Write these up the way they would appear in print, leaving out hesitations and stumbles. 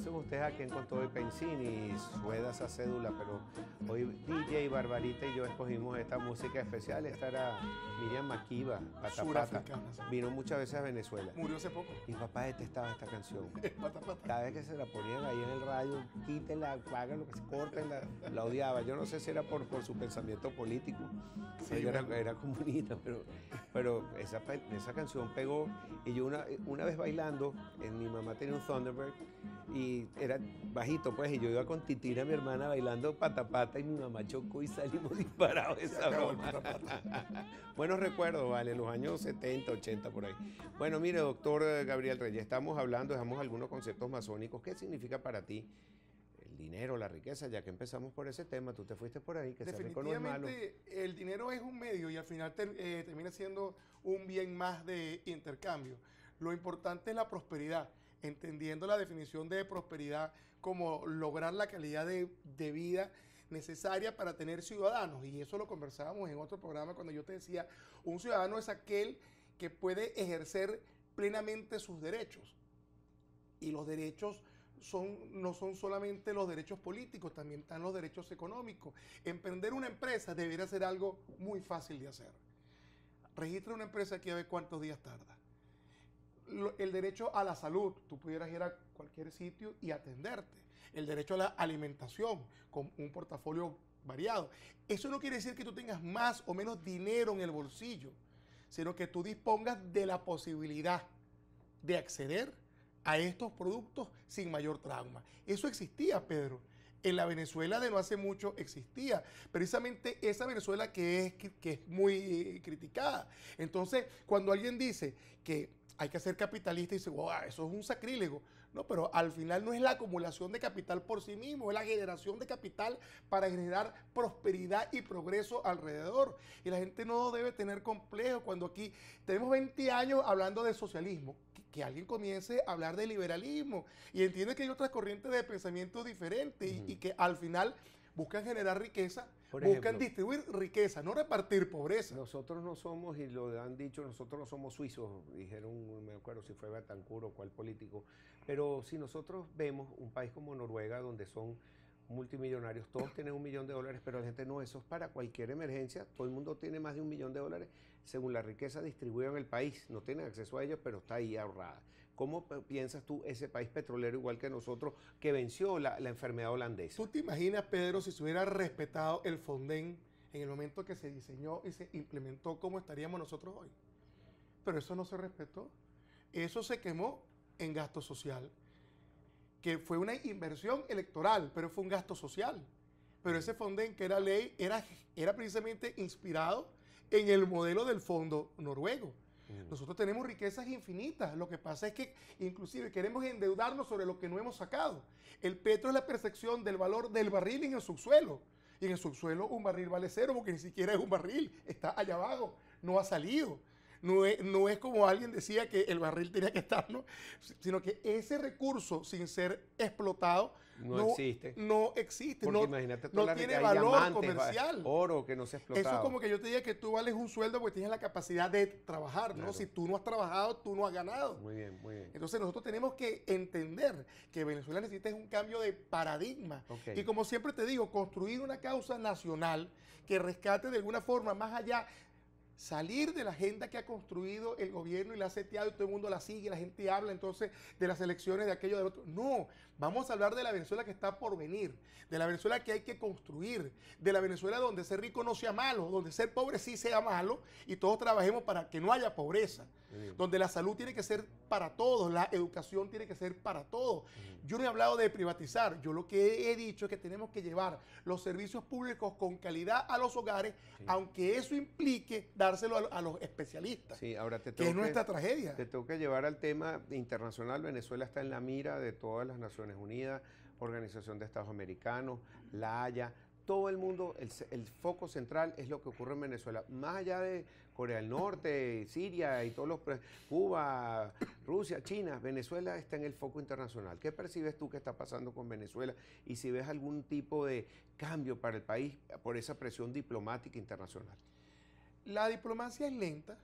Eso ustedes aquí con todo el Pensini, Sueda esa cédula, pero hoy DJ Barbarita y yo escogimos esta música especial. Esta era Miriam Makeba, Pata Pata. Vino muchas veces a Venezuela. Murió hace poco. Mi papá detestaba esta canción. Pata Pata. Cada vez que se la ponían ahí en el radio, quítenla, hagan lo que se corten, la odiaba. Yo no sé si era por su pensamiento político. Sí, yo era comunista, pero esa canción pegó. Y yo una vez bailando, mi mamá tenía un Thunderbird y era bajito, pues, y yo iba con Titina, mi hermana, bailando Pata Pata, y mi mamá chocó y salimos disparados de esa broma. Buenos recuerdos, vale, los años 70, 80, por ahí. Bueno, mire, doctor Gabriel Reyes, estamos hablando, dejamos algunos conceptos masónicos. ¿Qué significa para ti el dinero, la riqueza? Ya que empezamos por ese tema, tú te fuiste por ahí, que ser rico no es malo. Definitivamente, el dinero es un medio y al final termina siendo un bien más de intercambio. Lo importante es la prosperidad, entendiendo la definición de prosperidad como lograr la calidad de vida necesaria para tener ciudadanos. Y eso lo conversábamos en otro programa cuando yo te decía, un ciudadano es aquel que puede ejercer plenamente sus derechos. Y los derechos no son solamente los derechos políticos, también están los derechos económicos. Emprender una empresa debería ser algo muy fácil de hacer. Registra una empresa aquí a ver cuántos días tarda. El derecho a la salud, tú pudieras ir a cualquier sitio y atenderte. El derecho a la alimentación, con un portafolio variado. Eso no quiere decir que tú tengas más o menos dinero en el bolsillo, sino que tú dispongas de la posibilidad de acceder a estos productos sin mayor trauma. Eso existía, Pedro. En la Venezuela de no hace mucho existía. Precisamente esa Venezuela que es muy criticada. Entonces, cuando alguien dice que hay que ser capitalista y dice, wow, eso es un sacrílego. No, pero al final no es la acumulación de capital por sí mismo, es la generación de capital para generar prosperidad y progreso alrededor. Y la gente no debe tener complejo cuando aquí tenemos 20 años hablando de socialismo. Que alguien comience a hablar de liberalismo y entiende que hay otras corrientes de pensamiento diferentes y que al final buscan generar riqueza, buscan distribuir riqueza, no repartir pobreza. Nosotros no somos, y lo han dicho, nosotros no somos suizos, dijeron, no me acuerdo si fue Betancourt o cuál político, pero si nosotros vemos un país como Noruega, donde son multimillonarios, todos tienen $1 millón, pero la gente no, eso es para cualquier emergencia, todo el mundo tiene más de $1 millón, según la riqueza distribuida en el país, no tienen acceso a ella, pero está ahí ahorrada. ¿Cómo piensas tú ese país petrolero igual que nosotros, que venció la enfermedad holandesa? ¿Tú te imaginas, Pedro, si se hubiera respetado el Fonden en el momento que se diseñó y se implementó, cómo estaríamos nosotros hoy? Pero eso no se respetó, eso se quemó en gasto social, que fue una inversión electoral, pero fue un gasto social. Pero ese Fonden, que era ley, era precisamente inspirado en el modelo del fondo noruego. Nosotros tenemos riquezas infinitas. Lo que pasa es que inclusive queremos endeudarnos sobre lo que no hemos sacado. El petro es la percepción del valor del barril en el subsuelo. Y en el subsuelo un barril vale cero porque ni siquiera es un barril. Está allá abajo, no ha salido. No es como alguien decía que el barril tenía que estar, ¿no? Sino que ese recurso sin ser explotado no existe. Porque imagínate toda no la tiene riqueza, valor diamantes, comercial. Oro que no se ha explotado. Eso es como que yo te diga que tú vales un sueldo porque tienes la capacidad de trabajar, claro. ¿no? Si tú no has trabajado, tú no has ganado. Muy bien, muy bien. Entonces nosotros tenemos que entender que Venezuela necesita un cambio de paradigma. Okay. Y como siempre te digo, construir una causa nacional que rescate de alguna forma más allá, salir de la agenda que ha construido el gobierno y la ha seteado y todo el mundo la sigue, la gente habla entonces de las elecciones, de aquello, del otro. No, vamos a hablar de la Venezuela que está por venir, de la Venezuela que hay que construir, de la Venezuela donde ser rico no sea malo, donde ser pobre sí sea malo y todos trabajemos para que no haya pobreza, donde la salud tiene que ser para todos, la educación tiene que ser para todos. Yo no he hablado de privatizar, yo lo que he dicho es que tenemos que llevar los servicios públicos con calidad a los hogares, aunque eso implique dárselo a los especialistas, sí, ahora que es nuestra tragedia. Te tengo que llevar al tema internacional. Venezuela está en la mira de todas las Naciones Unidas, Organización de Estados Americanos, La Haya. Todo el mundo, el foco central es lo que ocurre en Venezuela. Más allá de Corea del Norte, Siria y todos los... Cuba, Rusia, China, Venezuela está en el foco internacional. ¿Qué percibes tú que está pasando con Venezuela? Y si ves algún tipo de cambio para el país por esa presión diplomática internacional. La diplomacia es lenta,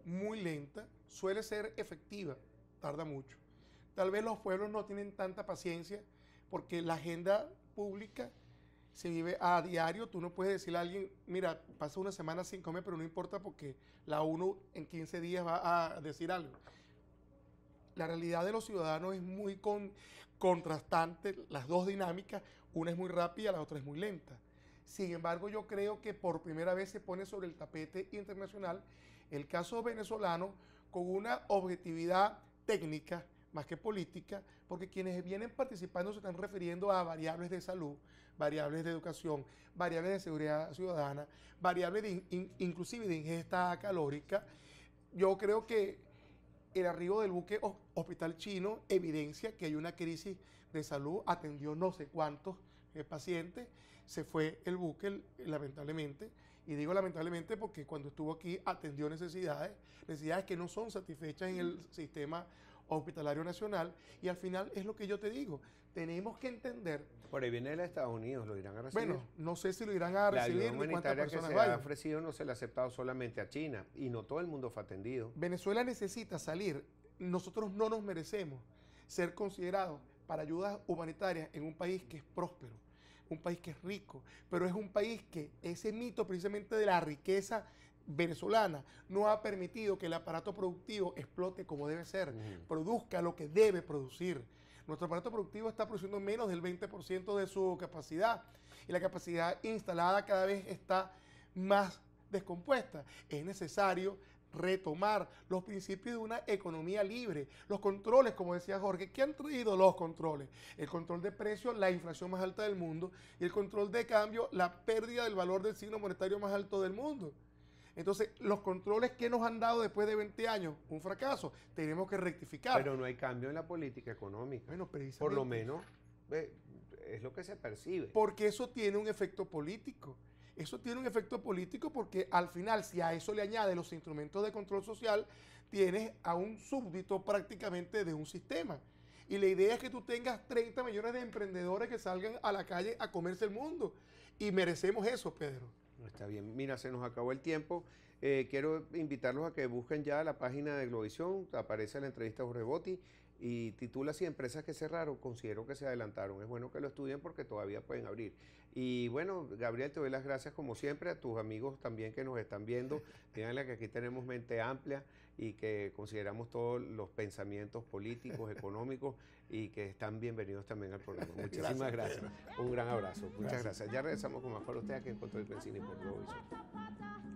muy lenta, suele ser efectiva, tarda mucho. Tal vez los pueblos no tienen tanta paciencia porque la agenda pública se vive a diario. Tú no puedes decirle a alguien, mira, pasa una semana sin comer, pero no importa porque la ONU en 15 días va a decir algo. La realidad de los ciudadanos es muy contrastante, las dos dinámicas, una es muy rápida, la otra es muy lenta. Sin embargo, yo creo que por primera vez se pone sobre el tapete internacional el caso venezolano con una objetividad técnica más que política, porque quienes vienen participando se están refiriendo a variables de salud, variables de educación, variables de seguridad ciudadana, variables inclusive de ingesta calórica. Yo creo que el arribo del buque Hospital Chino evidencia que hay una crisis de salud, atendió no sé cuántos pacientes, se fue el buque lamentablemente, y digo lamentablemente porque cuando estuvo aquí atendió necesidades que no son satisfechas en el sistema hospitalario nacional, y al final es lo que yo te digo, tenemos que entender. Por ahí viene de los Estados Unidos, ¿lo irán a recibir? Bueno, no sé si lo irán a recibir. La ayuda humanitaria que se ha ofrecido no se le ha aceptado solamente a China, y no todo el mundo fue atendido. Venezuela necesita salir. Nosotros no nos merecemos ser considerados para ayudas humanitarias en un país que es próspero, un país que es rico, pero es un país que ese mito precisamente de la riqueza venezolana no ha permitido que el aparato productivo explote como debe ser, produzca lo que debe producir. Nuestro aparato productivo está produciendo menos del 20% de su capacidad, y la capacidad instalada cada vez está más descompuesta. Es necesario retomar los principios de una economía libre, los controles, como decía Jorge. ¿Qué han traído los controles? El control de precios, la inflación más alta del mundo, y el control de cambio, la pérdida del valor del signo monetario más alto del mundo. Entonces, los controles que nos han dado después de 20 años, un fracaso, tenemos que rectificar. Pero no hay cambio en la política económica. Bueno, precisamente. Por lo menos es lo que se percibe. Porque eso tiene un efecto político. Eso tiene un efecto político porque al final, si a eso le añade los instrumentos de control social, tienes a un súbdito prácticamente de un sistema. Y la idea es que tú tengas 30 millones de emprendedores que salgan a la calle a comerse el mundo. Y merecemos eso, Pedro. Está bien. Mira, se nos acabó el tiempo. Quiero invitarlos a que busquen ya la página de Globovisión. Aparece la entrevista de Jorge Botti y titula así: Empresas que cerraron, considero que se adelantaron. Es bueno que lo estudien porque todavía pueden abrir. Y bueno, Gabriel, te doy las gracias como siempre, a tus amigos también que nos están viendo. Díganle que aquí tenemos mente amplia y que consideramos todos los pensamientos políticos, económicos, y que están bienvenidos también al programa. Muchísimas gracias. Un gran abrazo. Muchas gracias. Ya regresamos con más para ustedes aquí en Control Pensini por Globovisión.